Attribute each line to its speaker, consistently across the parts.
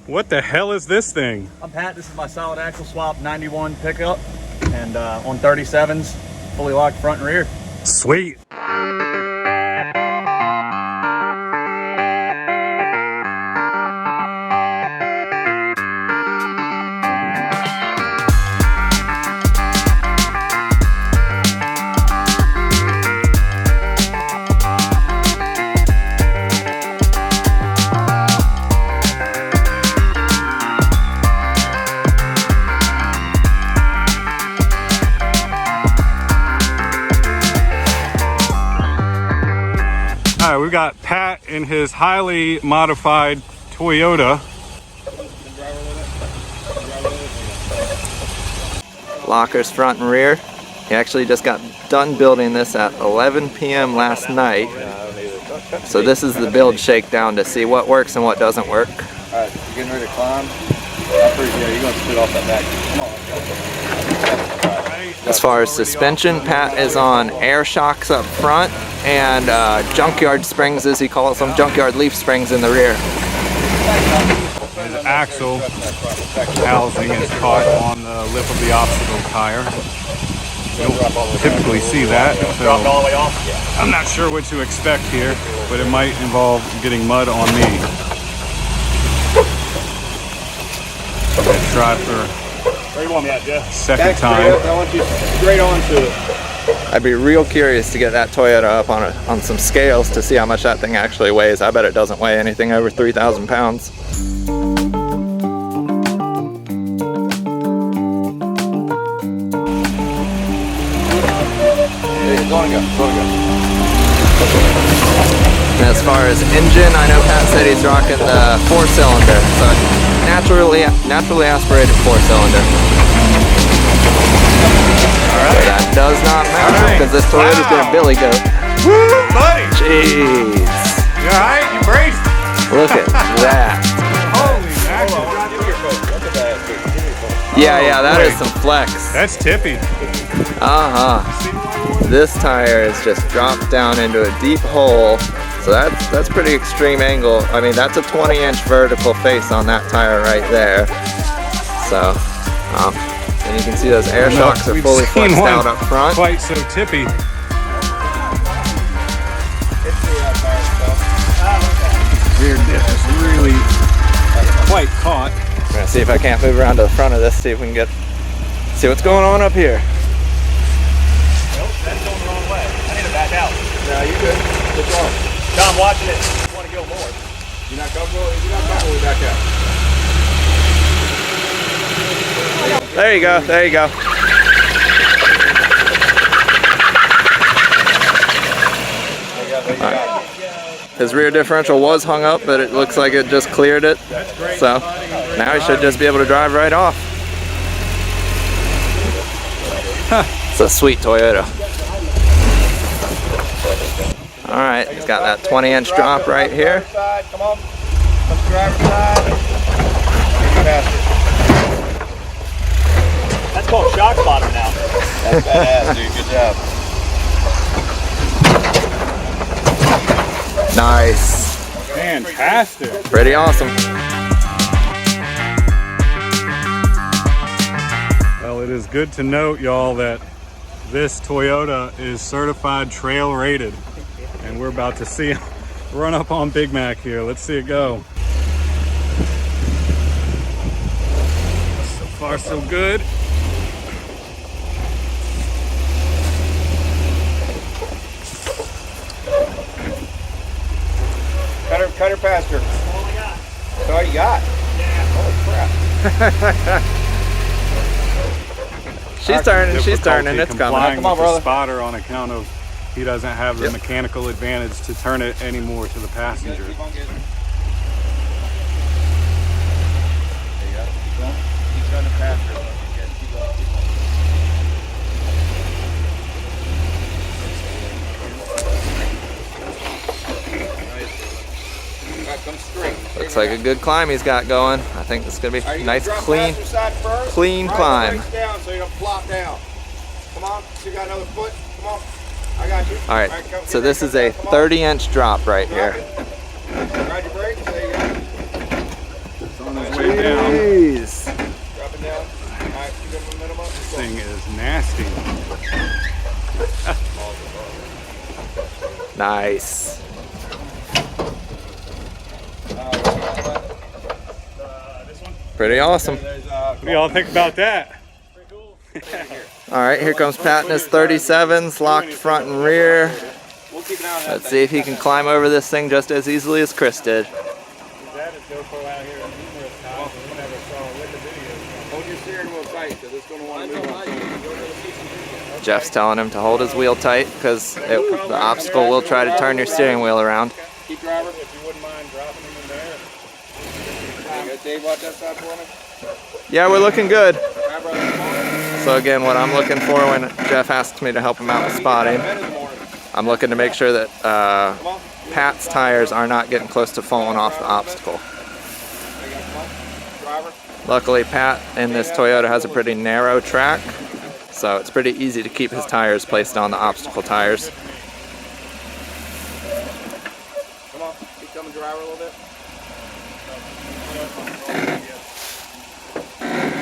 Speaker 1: What the hell is this thing?
Speaker 2: I'm Pat. This is my solid axle swap 91 pickup, and on 37s, fully locked front and rear.
Speaker 1: Sweet. All right, we got Pat in his highly modified Toyota.
Speaker 3: Lockers front and rear. He actually just got done building this at 11 p.m. last night. So this is the build shakedown to see what works and what doesn't work.
Speaker 2: All right, you getting ready to climb? I'm pretty sure you're going to spit off that back. Come on.
Speaker 3: As far as suspension, Pat is on air shocks up front and junkyard springs, as he calls them, junkyard leaf springs in the rear.
Speaker 1: The axle housing is caught on the lip of the obstacle tire. You don't typically see that, so I'm not sure what to expect here, but it might involve getting mud on me. I'm gonna try for
Speaker 2: Where you want me at, Jeff?
Speaker 1: second time.
Speaker 2: I want you straight onto it.
Speaker 3: I'd be real curious to get that Toyota up on some scales to see how much that thing actually weighs. I bet it doesn't weigh anything over 3,000 pounds. And as far as engine, I know Pat said he's rocking the 4-cylinder, so naturally aspirated 4-cylinder. Alright. That does not matter because this Toyota's got a billy goat.
Speaker 1: Woo, buddy!
Speaker 3: Jeez.
Speaker 1: You alright? You braced?
Speaker 3: Look at that.
Speaker 1: Holy mackerel.
Speaker 3: Yeah, that is some flex.
Speaker 1: That's tippy.
Speaker 3: This tire is just dropped down into a deep hole. So that's pretty extreme angle. I mean, that's a 20-inch vertical face on that tire right there. So, and you can see those air shocks are fully flexed out up front.
Speaker 1: Quite so tippy. Rear diff is really quite caught.
Speaker 3: I'm gonna see if I can't move around to the front of this, see if we can see what's going on up here.
Speaker 2: Nope, that's going the wrong way. I need to back out. No, you're good. What's wrong? No, I'm watching it. I want to go more. You're not comfortable? If you're not comfortable, back out.
Speaker 3: There you go, there you go. Right. His rear differential was hung up, but it looks like it just cleared it. So now he should just be able to drive right off. It's a sweet Toyota. All right, he's got that 20-inch drop right here.
Speaker 2: Come on. Come to driver's side. That's called shock bottom now. That's badass, dude. Good job.
Speaker 3: Nice.
Speaker 1: Fantastic.
Speaker 3: Pretty awesome.
Speaker 1: Well, it is good to note, y'all, that this Toyota is certified trail rated. And we're about to see him run up on Big Mac here. Let's see it go. So far, so good.
Speaker 2: Cut her past her. That's all you got? Yeah. Holy crap.
Speaker 3: She's turning, it's coming.
Speaker 1: Come on, brother. Spotter on account of he doesn't have the mechanical advantage to turn it anymore to the passenger.
Speaker 2: Keep on getting. There you go. Keep going. Keep trying to pass her. Keep going. Come straight.
Speaker 3: Looks like a good climb he's got going. I think this is gonna be a nice, clean climb.
Speaker 2: Down so you don't flop down. Come on, you got another foot. Come on, I got you.
Speaker 3: All right, so this is a 30-inch drop right here.
Speaker 2: Ride your brakes. There you go.
Speaker 3: Nice. Pretty awesome.
Speaker 1: What do y'all think about that?
Speaker 3: All right, here comes Pat in his 37s, locked front and rear. Let's see if he can climb over this thing just as easily as Chris did. Jeff's telling him to hold his wheel tight because the obstacle will try to turn your steering wheel around.
Speaker 2: Keep driver, if you wouldn't mind dropping him in there. You got Dave watch that side for me?
Speaker 3: Yeah, we're looking good. So again, what I'm looking for when Jeff asks me to help him out with spotting, I'm looking to make sure that Pat's tires are not getting close to falling off the obstacle. Luckily, Pat in this Toyota has a pretty narrow track, so it's pretty easy to keep his tires placed on the obstacle tires.
Speaker 2: Come on, keep coming driver a little bit.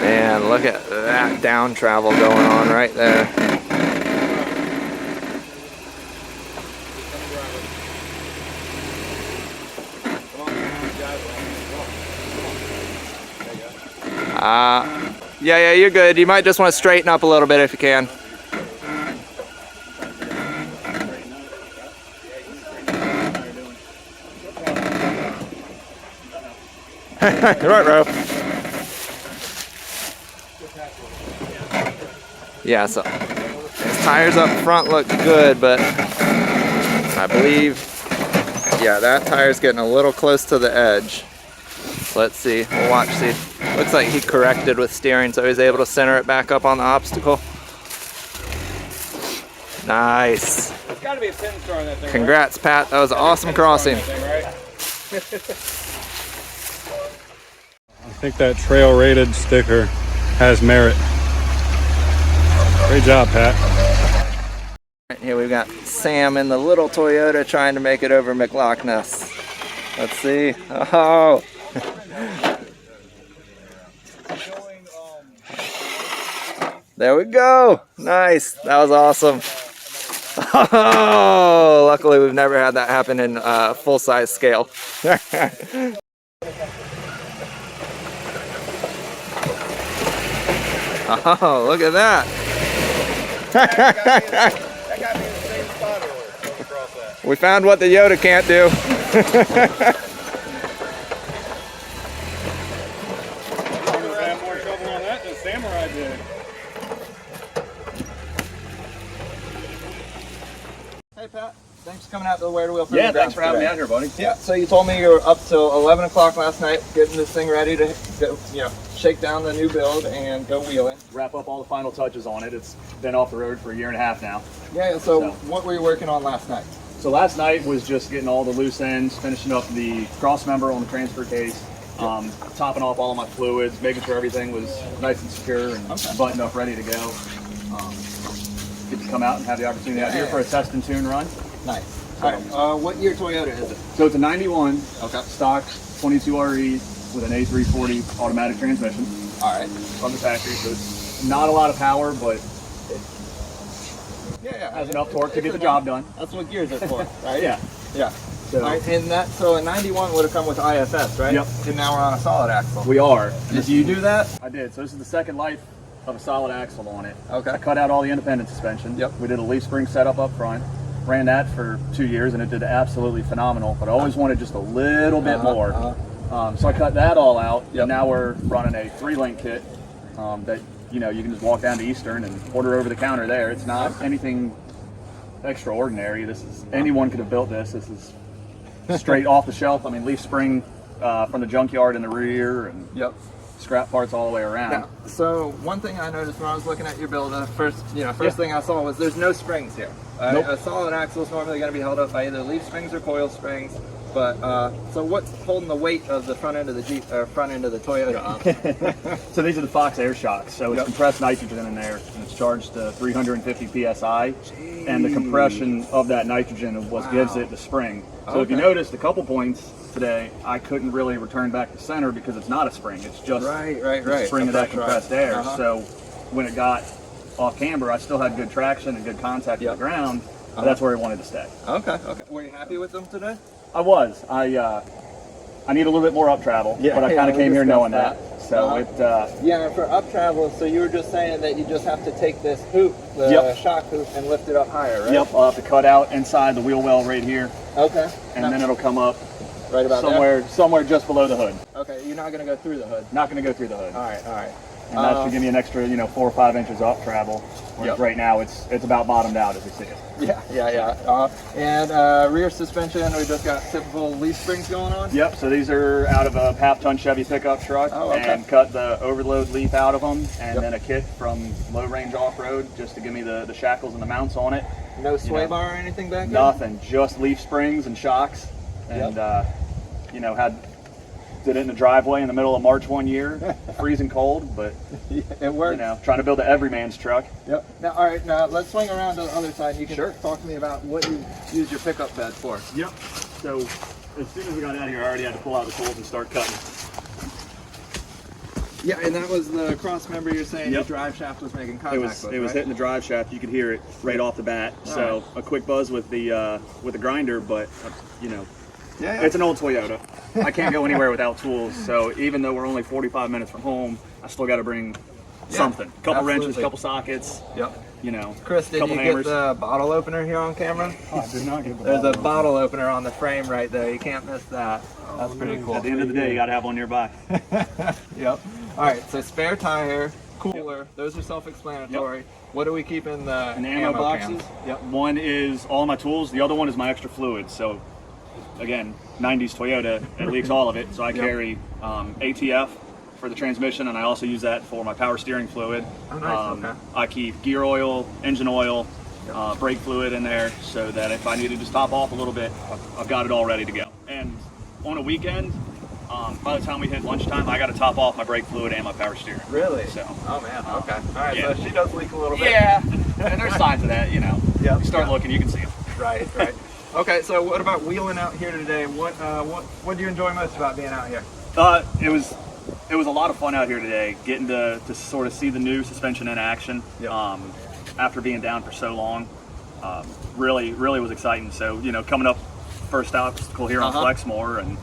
Speaker 3: Man, look at that down travel going on right there. Yeah, you're good. You might just want to straighten up a little bit if you can. Right, bro. Yeah, so his tires up front look good, but I believe, yeah, that tire's getting a little close to the edge. Let's see, we'll watch, see. Looks like he corrected with steering, so he's able to center it back up on the obstacle. Nice.
Speaker 2: There's got to be a pin star on that thing.
Speaker 3: Congrats, Pat. That was an awesome crossing.
Speaker 1: I think that trail rated sticker has merit. Great job, Pat.
Speaker 3: Right here we've got Sam in the little Toyota trying to make it over McLoughness. Let's see. Oh. There we go. Nice. That was awesome. Oh, luckily we've never had that happen in full-size scale. Oh, look at that. We found what the Yota can't do. Hey Pat, thanks for coming out to the Where2Wheel Proving Grounds.
Speaker 2: Thanks for having me out here, buddy.
Speaker 3: Yeah, so you told me you were up till 11 o'clock last night getting this thing ready to go, shake down the new build and go wheeling.
Speaker 2: Wrap up all the final touches on it. It's been off the road for a year and a half now.
Speaker 3: Yeah, so what were you working on last night?
Speaker 2: So last night was just getting all the loose ends, finishing up the cross member on the transfer case, topping off all of my fluids, making sure everything was nice and secure and buttoned up, ready to go. Get to come out and have the opportunity out here for a test and tune run.
Speaker 3: Nice. All right. What year Toyota is it?
Speaker 2: So it's a 91
Speaker 3: Okay.
Speaker 2: stock 22 RE with an A340 automatic transmission.
Speaker 3: All right.
Speaker 2: From the factory, so it's not a lot of power, but it has enough torque to get the job done.
Speaker 3: That's what gears are for, right?
Speaker 2: Yeah.
Speaker 3: Yeah.
Speaker 2: So,
Speaker 3: All right, and that, so a 91 would have come with IFS, right?
Speaker 2: Yep.
Speaker 3: And now we're on a solid axle.
Speaker 2: we are.
Speaker 3: Did you do that?
Speaker 2: I did. So this is the second life of a solid axle on it.
Speaker 3: Okay.
Speaker 2: I cut out all the independent suspension.
Speaker 3: Yep.
Speaker 2: We did a leaf spring setup up front. Ran that for 2 years and it did absolutely phenomenal, but I always wanted just a little bit more. So I cut that all out.
Speaker 3: Yep.
Speaker 2: And now we're running a 3-link kit that you can just walk down to Eastern and order over the counter there. It's not anything extraordinary. This is anyone could have built this. This is straight off the shelf. I mean, leaf spring from the junkyard in the rear and scrap parts all the way around.
Speaker 3: Yeah. So one thing I noticed when I was looking at your build, first thing I saw was there's no springs here.
Speaker 2: Nope.
Speaker 3: A solid axle is normally going to be held up by either leaf springs or coil springs. But so what's holding the weight of the front end of the Jeep or front end of the Toyota up?
Speaker 2: So these are the Fox air shocks. So it's compressed nitrogen in there, and it's charged to 350 psi.
Speaker 3: Jeez.
Speaker 2: And the compression of that nitrogen is what gives it the spring. So if you noticed a couple points today, I couldn't really return back to center because it's not a spring. It's just the spring of that compressed air. So when it got off camber, I still had good traction and good contact with the ground. But that's where he wanted to stay.
Speaker 3: Okay. Were you happy with them today?
Speaker 2: I was. I need a little bit more up travel, but I kind of came here knowing that. So
Speaker 3: yeah, for up travel, so you were just saying that you just have to take this hoop, the shock hoop, and lift it up higher, right?
Speaker 2: Yep, I'll have to cut out inside the wheel well right here.
Speaker 3: Okay.
Speaker 2: And then it'll come up
Speaker 3: right about
Speaker 2: somewhere just below the hood.
Speaker 3: Okay, you're not going to go through the hood?
Speaker 2: Not going to go through the hood.
Speaker 3: All right.
Speaker 2: And that should give me an extra, 4 or 5 inches up travel. Whereas right now it's about bottomed out as we see it.
Speaker 3: Yeah. And rear suspension, we just got typical leaf springs going on?
Speaker 2: Yep, so these are out of a half-ton Chevy pickup truck, and cut the overload leaf out of them, and then a kit from Low Range Off-Road just to give me the shackles and the mounts on it.
Speaker 3: No sway bar or anything back there?
Speaker 2: Nothing, just leaf springs and shocks. And, did it in the driveway in the middle of March one year, freezing cold, but
Speaker 3: it worked.
Speaker 2: Trying to build an everyman's truck.
Speaker 3: Yep. Now, all right, now let's swing around to the other side. You can talk to me about what you use your pickup bed for.
Speaker 2: Yep. So as soon as we got out here, I already had to pull out the tools and start cutting.
Speaker 3: Yeah, and that was the cross member you're saying the drive shaft was making contact with,
Speaker 2: It was hitting the drive shaft. You could hear it right off the bat. So a quick buzz with the grinder, but it's an old Toyota. I can't go anywhere without tools. So even though we're only 45 minutes from home, I still got to bring something. A couple wrenches, a couple sockets.
Speaker 3: Yep. Chris, did you
Speaker 2: hammers.
Speaker 3: get the bottle opener here on camera?
Speaker 2: Oh, I did not get the
Speaker 3: There's a bottle opener on the frame right there. You can't miss that. That's pretty cool.
Speaker 2: At the end of the day, you got to have one nearby.
Speaker 3: Yep. All right, so spare tire, cooler, those are self-explanatory. Yep. What do we keep in the
Speaker 2: ammo boxes?
Speaker 3: cans?
Speaker 2: Yep. One is all my tools. The other one is my extra fluid. So again, 90s Toyota, it leaks all of it. So I carry ATF for the transmission, and I also use that for my power steering fluid.
Speaker 3: Oh, nice. Okay.
Speaker 2: I keep gear oil, engine oil, brake fluid in there, so that if I need to just top off a little bit, I've got it all ready to go. And on a weekend, by the time we hit lunchtime, I got to top off my brake fluid and my power steering.
Speaker 3: Really?
Speaker 2: So.
Speaker 3: Oh man. Okay. All right. So she does leak a little bit.
Speaker 2: Yeah. And there's signs of that. You start looking, you can see them.
Speaker 3: Right. Okay. So what about wheeling out here today? What do you enjoy most about being out here?
Speaker 2: It was a lot of fun out here today, getting to sort of see the new suspension in action. After being down for so long, really was exciting. So coming up first obstacle here on Flexmore and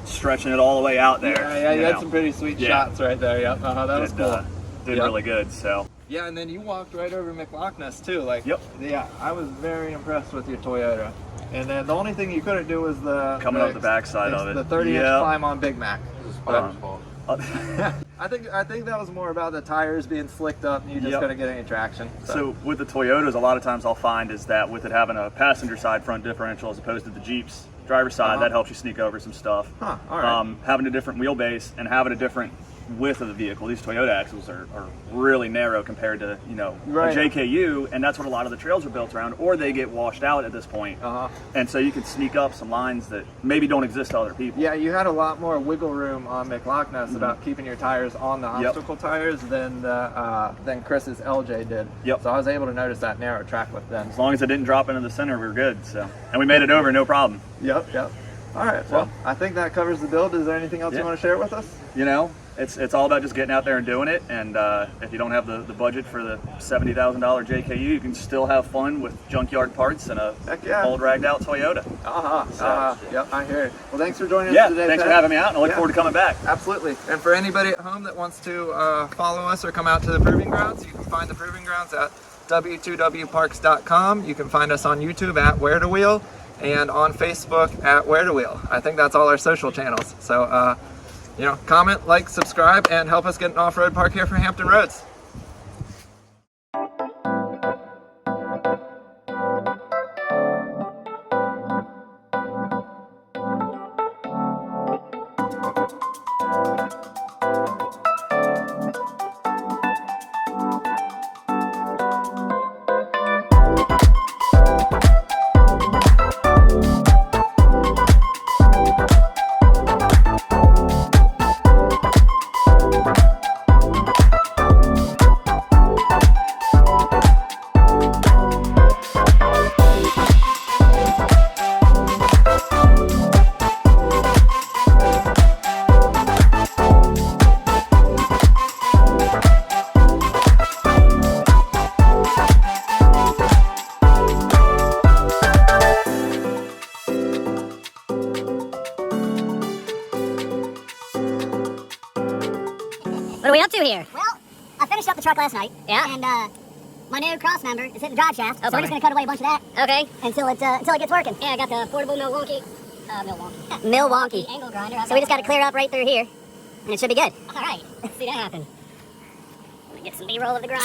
Speaker 2: stretching it all the way out there.
Speaker 3: Yeah, you had some pretty sweet shots right there. Yep, that was cool.
Speaker 2: Did really good. So.
Speaker 3: Yeah, and then you walked right over McLaughlin's too. Yeah, I was very impressed with your Toyota. And then the only thing you couldn't do was
Speaker 2: coming up the backside of it.
Speaker 3: The 30-inch climb on Big Mac. I think that was more about the tires being slicked up and you just couldn't get any traction.
Speaker 2: So with the Toyotas, a lot of times I'll find is that with it having a passenger side front differential as opposed to the Jeep's driver's side, that helps you sneak over some stuff.
Speaker 3: All right.
Speaker 2: Having a different wheelbase and having a different width of the vehicle. These Toyota axles are really narrow compared to a JKU, and that's what a lot of the trails are built around, or they get washed out at this point. And so you can sneak up some lines that maybe don't exist to other people.
Speaker 3: Yeah, you had a lot more wiggle room on McLaughlin's about keeping your tires on the obstacle tires than Chris's LJ did. So I was able to notice that narrow track with them.
Speaker 2: As long as it didn't drop into the center, we were good. So, and we made it over, no problem.
Speaker 3: Yep. All right, well, I think that covers the build. Is there anything else you want to share with us?
Speaker 2: It's all about just getting out there and doing it, and if you don't have the budget for the $70,000 JKU, you can still have fun with junkyard parts and a old ragged out Toyota.
Speaker 3: Yep, I hear it. Well, thanks for joining us today,
Speaker 2: thanks for having me out, and I look forward to coming back.
Speaker 3: Absolutely. And for anybody at home that wants to follow us or come out to the Proving Grounds, you can find the Proving Grounds at W2WParks.com. You can find us on YouTube at Where2Wheel and on Facebook at Where2Wheel. I think that's all our social channels. So, comment, like, subscribe, and help us get an off-road park here for Hampton Roads.
Speaker 4: What are we up to here?
Speaker 5: Well, I finished up the truck last night.
Speaker 4: Yeah.
Speaker 5: And my new cross member is hitting the drive shaft, so we're
Speaker 4: bummer.
Speaker 5: just gonna cut away a bunch of that
Speaker 4: Okay.
Speaker 5: until it gets working.
Speaker 4: Yeah, I got the portable Milwaukee
Speaker 5: Angle grinder.
Speaker 4: So we just got to clear up right through here, and it should be good.
Speaker 5: All right.
Speaker 4: Let's see that happen. Let me get some B-roll of the grind.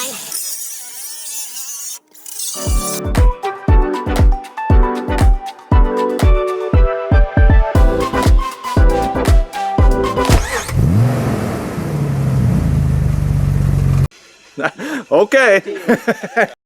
Speaker 3: Okay.